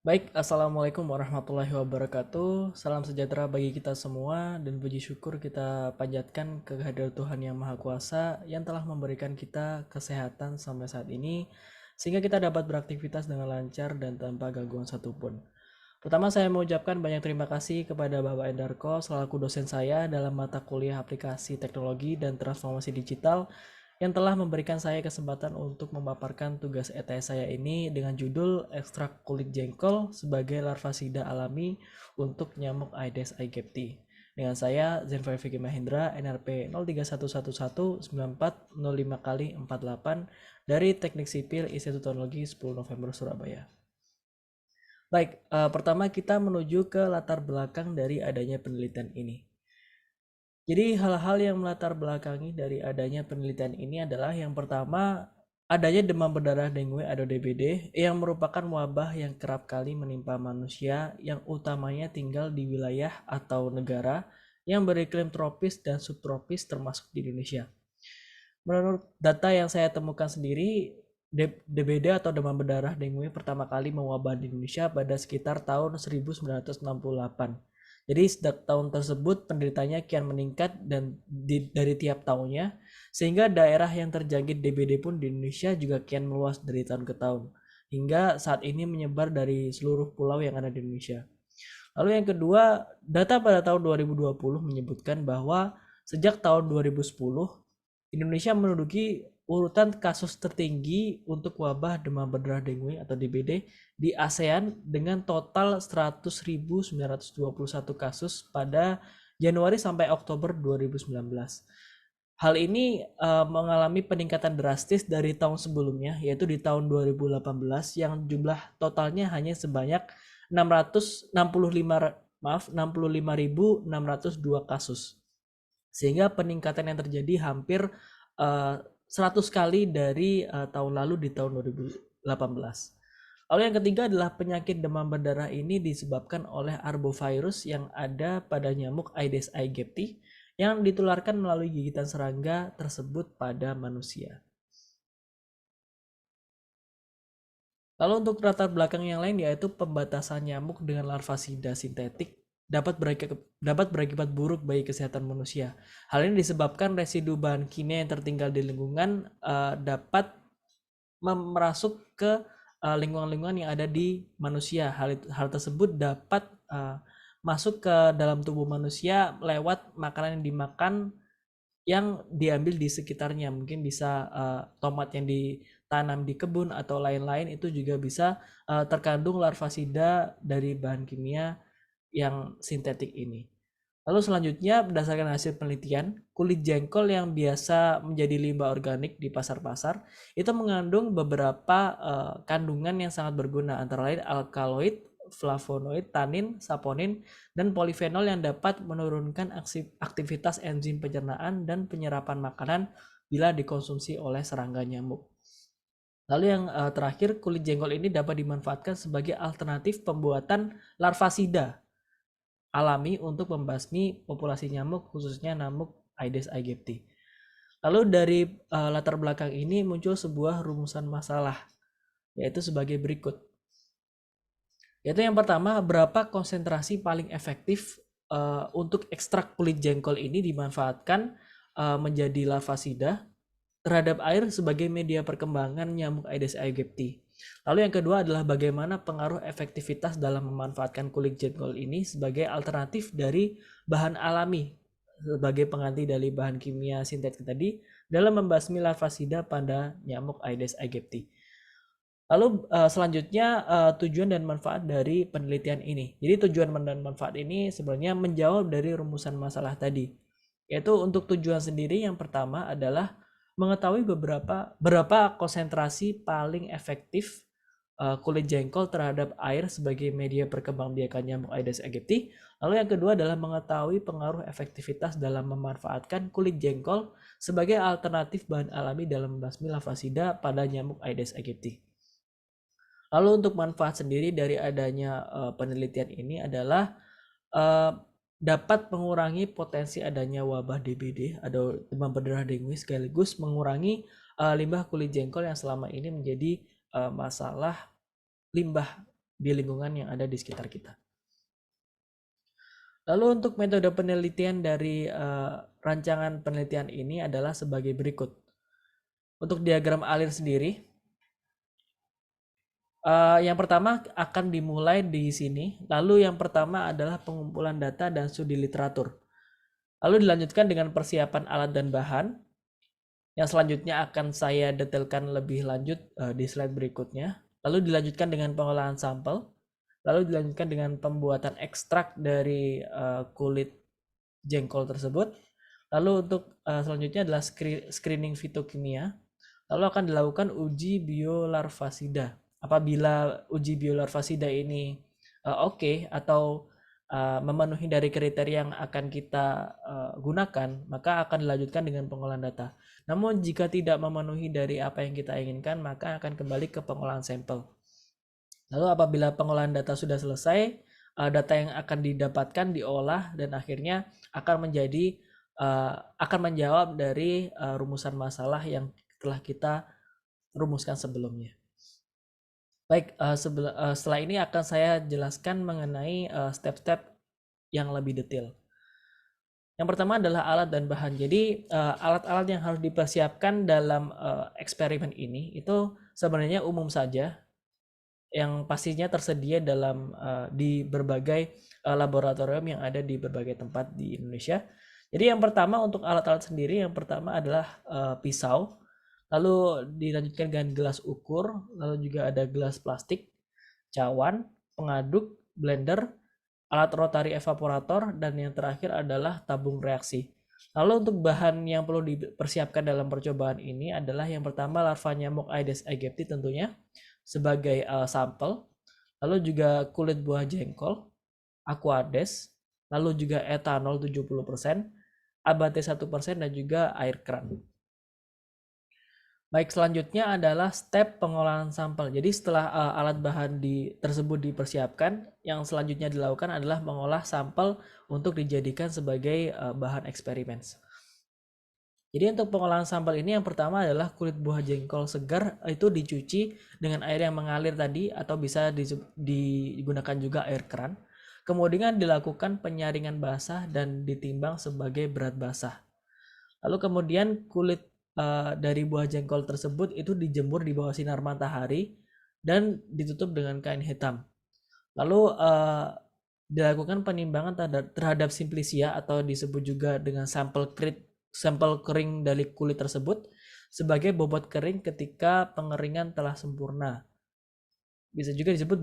Baik, Assalamualaikum warahmatullahi wabarakatuh. Salam sejahtera bagi kita semua dan puji syukur kita panjatkan kehadirat Tuhan Yang Maha Kuasa yang telah memberikan kita kesehatan sampai saat ini sehingga kita dapat beraktivitas dengan lancar dan tanpa gangguan satupun. Pertama saya mengucapkan banyak terima kasih kepada Bapak Endarko selaku dosen saya dalam mata kuliah aplikasi teknologi dan transformasi digital yang telah memberikan saya kesempatan untuk memaparkan tugas ETS saya ini dengan judul ekstrak kulit jengkol sebagai larvasida alami untuk nyamuk Aedes aegypti. Dengan saya Zenfai Vicky Mahendra, NRP 03119405 kali 48 dari Teknik Sipil Institut Teknologi 10 November Surabaya. Baik, pertama kita menuju ke latar belakang dari adanya penelitian ini. Jadi hal-hal yang melatar belakangi dari adanya penelitian ini adalah yang pertama adanya demam berdarah dengue atau DBD yang merupakan wabah yang kerap kali menimpa manusia yang utamanya tinggal di wilayah atau negara yang beriklim tropis dan subtropis termasuk di Indonesia. Menurut data yang saya temukan sendiri, DBD atau demam berdarah dengue pertama kali mewabah di Indonesia pada sekitar tahun 1968. Jadi sejak tahun tersebut penderitanya kian meningkat dan dari tiap tahunnya, sehingga daerah yang terjangkit DBD pun di Indonesia juga kian meluas dari tahun ke tahun, hingga saat ini menyebar dari seluruh pulau yang ada di Indonesia. Lalu yang kedua, data pada tahun 2020 menyebutkan bahwa sejak tahun 2010, Indonesia menduduki urutan kasus tertinggi untuk wabah demam berdarah dengue atau DBD di ASEAN dengan total 100.921 kasus pada Januari sampai Oktober 2019. Hal ini mengalami peningkatan drastis dari tahun sebelumnya, yaitu di tahun 2018 yang jumlah totalnya hanya sebanyak 65.602 kasus. Sehingga peningkatan yang terjadi hampir 100 kali dari tahun lalu di tahun 2018. Lalu yang ketiga adalah penyakit demam berdarah ini disebabkan oleh arbovirus yang ada pada nyamuk Aedes aegypti yang ditularkan melalui gigitan serangga tersebut pada manusia. Lalu untuk latar belakang yang lain yaitu pembatasan nyamuk dengan larvasida sintetik dapat berakibat buruk bagi kesehatan manusia. Hal ini disebabkan residu bahan kimia yang tertinggal di lingkungan dapat merasuk ke lingkungan-lingkungan yang ada di manusia. Hal tersebut dapat masuk ke dalam tubuh manusia lewat makanan yang dimakan yang diambil di sekitarnya. Mungkin bisa tomat yang ditanam di kebun atau lain-lain itu juga bisa terkandung larvasida dari bahan kimia yang sintetik ini. Lalu selanjutnya berdasarkan hasil penelitian, kulit jengkol yang biasa menjadi limbah organik di pasar-pasar itu mengandung beberapa kandungan yang sangat berguna antara lain alkaloid, flavonoid, tanin, saponin, dan polifenol yang dapat menurunkan aktivitas enzim pencernaan dan penyerapan makanan bila dikonsumsi oleh serangga nyamuk. Lalu yang terakhir, kulit jengkol ini dapat dimanfaatkan sebagai alternatif pembuatan larvasida alami untuk membasmi populasi nyamuk khususnya nyamuk Aedes aegypti. Lalu dari latar belakang ini muncul sebuah rumusan masalah yaitu sebagai berikut. Yaitu yang pertama, berapa konsentrasi paling efektif untuk ekstrak kulit jengkol ini dimanfaatkan menjadi larvasida terhadap air sebagai media perkembangan nyamuk Aedes aegypti. Lalu yang kedua adalah bagaimana pengaruh efektivitas dalam memanfaatkan kulit jengkol ini sebagai alternatif dari bahan alami sebagai pengganti dari bahan kimia sintetik tadi dalam membasmi larvasida pada nyamuk Aedes aegypti. Lalu selanjutnya tujuan dan manfaat dari penelitian ini. Jadi tujuan dan manfaat ini sebenarnya menjawab dari rumusan masalah tadi. Yaitu untuk tujuan sendiri yang pertama adalah mengetahui berapa konsentrasi paling efektif kulit jengkol terhadap air sebagai media perkembangbiakan nyamuk Aedes aegypti. Lalu yang kedua adalah mengetahui pengaruh efektivitas dalam memanfaatkan kulit jengkol sebagai alternatif bahan alami dalam membasmi larvasida pada nyamuk Aedes aegypti. Lalu untuk manfaat sendiri dari adanya penelitian ini adalah dapat mengurangi potensi adanya wabah DBD atau demam berdarah dengue sekaligus mengurangi limbah kulit jengkol yang selama ini menjadi masalah limbah di lingkungan yang ada di sekitar kita. Lalu untuk metode penelitian dari rancangan penelitian ini adalah sebagai berikut. Untuk diagram alir sendiri, yang pertama akan dimulai di sini. Lalu yang pertama adalah pengumpulan data dan studi literatur. Lalu dilanjutkan dengan persiapan alat dan bahan. Yang selanjutnya akan saya detailkan lebih lanjut di slide berikutnya. Lalu dilanjutkan dengan pengolahan sampel. Lalu dilanjutkan dengan pembuatan ekstrak dari kulit jengkol tersebut. Lalu untuk selanjutnya adalah screening fitokimia. Lalu akan dilakukan uji biolarvasida. Apabila uji biolarvasida ini oke atau memenuhi dari kriteria yang akan kita gunakan, maka akan dilanjutkan dengan pengolahan data. Namun jika tidak memenuhi dari apa yang kita inginkan, maka akan kembali ke pengolahan sampel. Lalu apabila pengolahan data sudah selesai, data yang akan didapatkan diolah dan akhirnya akan menjawab dari rumusan masalah yang telah kita rumuskan sebelumnya. Baik, setelah ini akan saya jelaskan mengenai step-step yang lebih detail. Yang pertama adalah alat dan bahan. Jadi alat-alat yang harus dipersiapkan dalam eksperimen ini itu sebenarnya umum saja, yang pastinya tersedia di berbagai laboratorium yang ada di berbagai tempat di Indonesia. Jadi yang pertama untuk alat-alat sendiri, yang pertama adalah pisau. Lalu dilanjutkan dengan gelas ukur, lalu juga ada gelas plastik, cawan, pengaduk, blender, alat rotary evaporator, dan yang terakhir adalah tabung reaksi. Lalu untuk bahan yang perlu dipersiapkan dalam percobaan ini adalah yang pertama larva nyamuk Aedes aegypti tentunya sebagai sampel, lalu juga kulit buah jengkol, aquades, lalu juga etanol 70%, abate 1%, dan juga air keran. Baik, selanjutnya adalah step pengolahan sampel. Jadi setelah alat bahan tersebut dipersiapkan, yang selanjutnya dilakukan adalah mengolah sampel untuk dijadikan sebagai bahan eksperimen. Jadi untuk pengolahan sampel ini yang pertama adalah kulit buah jengkol segar itu dicuci dengan air yang mengalir tadi atau bisa digunakan juga air keran. Kemudian dilakukan penyaringan basah dan ditimbang sebagai berat basah. Lalu kemudian kulit dari buah jengkol tersebut itu dijemur di bawah sinar matahari dan ditutup dengan kain hitam. Lalu dilakukan penimbangan terhadap simplicia atau disebut juga dengan sampel kering dari kulit tersebut sebagai bobot kering ketika pengeringan telah sempurna. Bisa juga disebut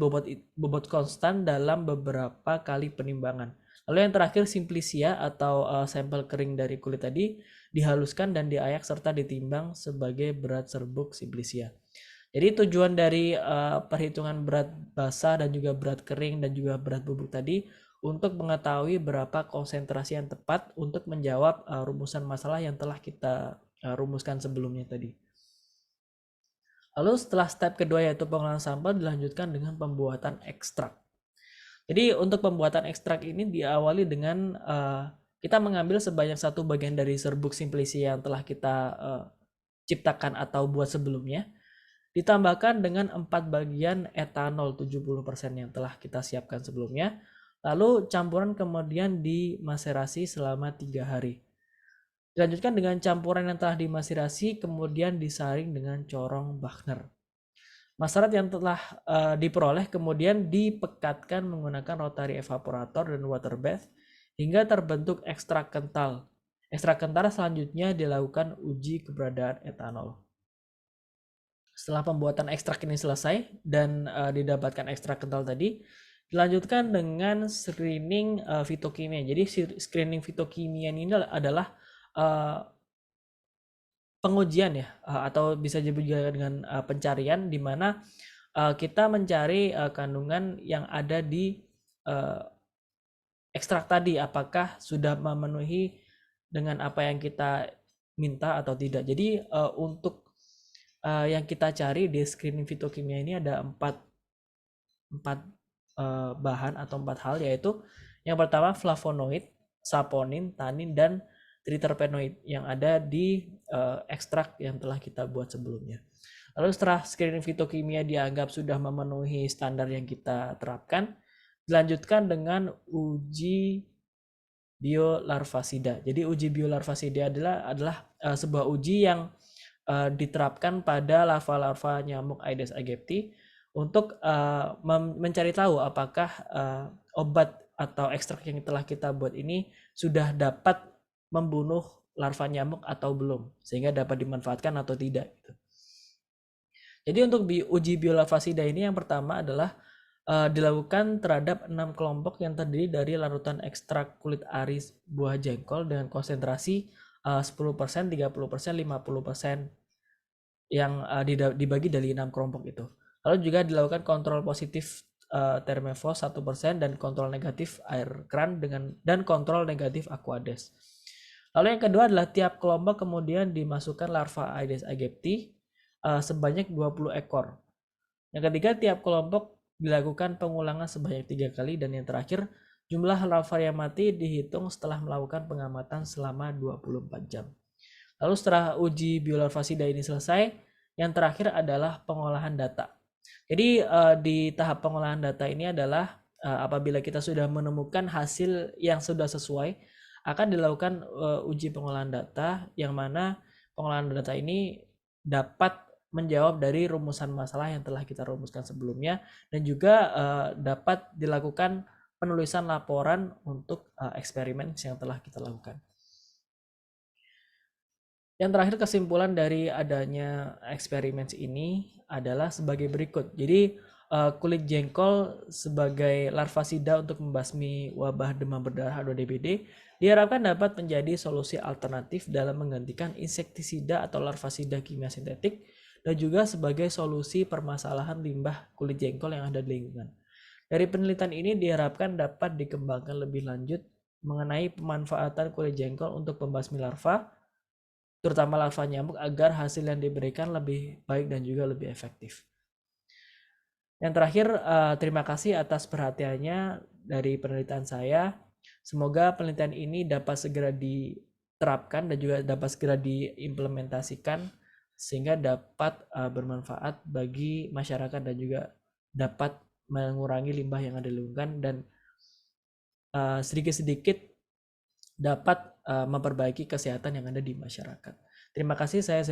bobot konstan dalam beberapa kali penimbangan. Lalu yang terakhir simplicia atau sampel kering dari kulit tadi dihaluskan dan diayak serta ditimbang sebagai berat serbuk simplicia. Jadi tujuan dari perhitungan berat basah dan juga berat kering dan juga berat bubuk tadi untuk mengetahui berapa konsentrasi yang tepat untuk menjawab rumusan masalah yang telah kita rumuskan sebelumnya tadi. Lalu setelah step kedua yaitu pengolahan sampel dilanjutkan dengan pembuatan ekstrak. Jadi untuk pembuatan ekstrak ini diawali dengan kita mengambil sebanyak satu bagian dari serbuk simplicia yang telah kita ciptakan atau buat sebelumnya, ditambahkan dengan 4 bagian etanol 70% yang telah kita siapkan sebelumnya, lalu campuran kemudian dimaserasi selama 3 hari. Dilanjutkan dengan campuran yang telah dimaserasi kemudian disaring dengan corong Buchner. Masyarakat yang telah diperoleh kemudian dipekatkan menggunakan rotary evaporator dan water bath hingga terbentuk ekstrak kental. Ekstrak kental selanjutnya dilakukan uji keberadaan etanol. Setelah pembuatan ekstrak ini selesai dan didapatkan ekstrak kental tadi, dilanjutkan dengan screening fitokimia. Jadi screening fitokimia ini adalah pengujian ya, atau bisa juga dengan pencarian di mana kita mencari kandungan yang ada di ekstrak tadi apakah sudah memenuhi dengan apa yang kita minta atau tidak. Jadi untuk yang kita cari di screening fitokimia ini ada empat bahan atau 4 hal, yaitu yang pertama flavonoid, saponin, tanin, dan triterpenoid yang ada di ekstrak yang telah kita buat sebelumnya. Lalu setelah screening fitokimia dianggap sudah memenuhi standar yang kita terapkan, dilanjutkan dengan uji biolarvasida. Jadi uji biolarvasida adalah sebuah uji yang diterapkan pada larva-larva nyamuk Aedes aegypti untuk mencari tahu apakah obat atau ekstrak yang telah kita buat ini sudah dapat membunuh larva nyamuk atau belum, sehingga dapat dimanfaatkan atau tidak. Jadi untuk uji biolarvasida ini yang pertama adalah dilakukan terhadap 6 kelompok yang terdiri dari larutan ekstrak kulit ari buah jengkol dengan konsentrasi 10%, 30%, 50% yang dibagi dari 6 kelompok itu. Lalu juga dilakukan kontrol positif Termefos 1% dan kontrol negatif air kran dan kontrol negatif Aquades. Lalu yang kedua adalah tiap kelompok kemudian dimasukkan larva Aedes aegypti sebanyak 20 ekor. Yang ketiga, tiap kelompok dilakukan pengulangan sebanyak 3 kali, dan yang terakhir, jumlah larva yang mati dihitung setelah melakukan pengamatan selama 24 jam. Lalu setelah uji biolarvasida ini selesai, yang terakhir adalah pengolahan data. Jadi di tahap pengolahan data ini adalah apabila kita sudah menemukan hasil yang sudah sesuai, akan dilakukan uji pengolahan data, yang mana pengolahan data ini dapat menjawab dari rumusan masalah yang telah kita rumuskan sebelumnya, dan juga dapat dilakukan penulisan laporan untuk eksperimen yang telah kita lakukan. Yang terakhir, kesimpulan dari adanya eksperimen ini adalah sebagai berikut. Jadi kulit jengkol sebagai larvasida untuk membasmi wabah demam berdarah atau DBD diharapkan dapat menjadi solusi alternatif dalam menggantikan insektisida atau larvasida kimia sintetik, dan juga sebagai solusi permasalahan limbah kulit jengkol yang ada di lingkungan. Dari penelitian ini diharapkan dapat dikembangkan lebih lanjut mengenai pemanfaatan kulit jengkol untuk membasmi larva, terutama larva nyamuk, agar hasil yang diberikan lebih baik dan juga lebih efektif. Yang terakhir, terima kasih atas perhatiannya dari penelitian saya. Semoga penelitian ini dapat segera diterapkan dan juga dapat segera diimplementasikan sehingga dapat bermanfaat bagi masyarakat dan juga dapat mengurangi limbah yang ada di lingkungan, dan sedikit-sedikit dapat memperbaiki kesehatan yang ada di masyarakat. Terima kasih, saya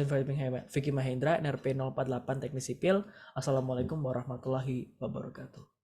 Vicky Mahendra, NRP 048 Teknik Sipil. Assalamualaikum warahmatullahi wabarakatuh.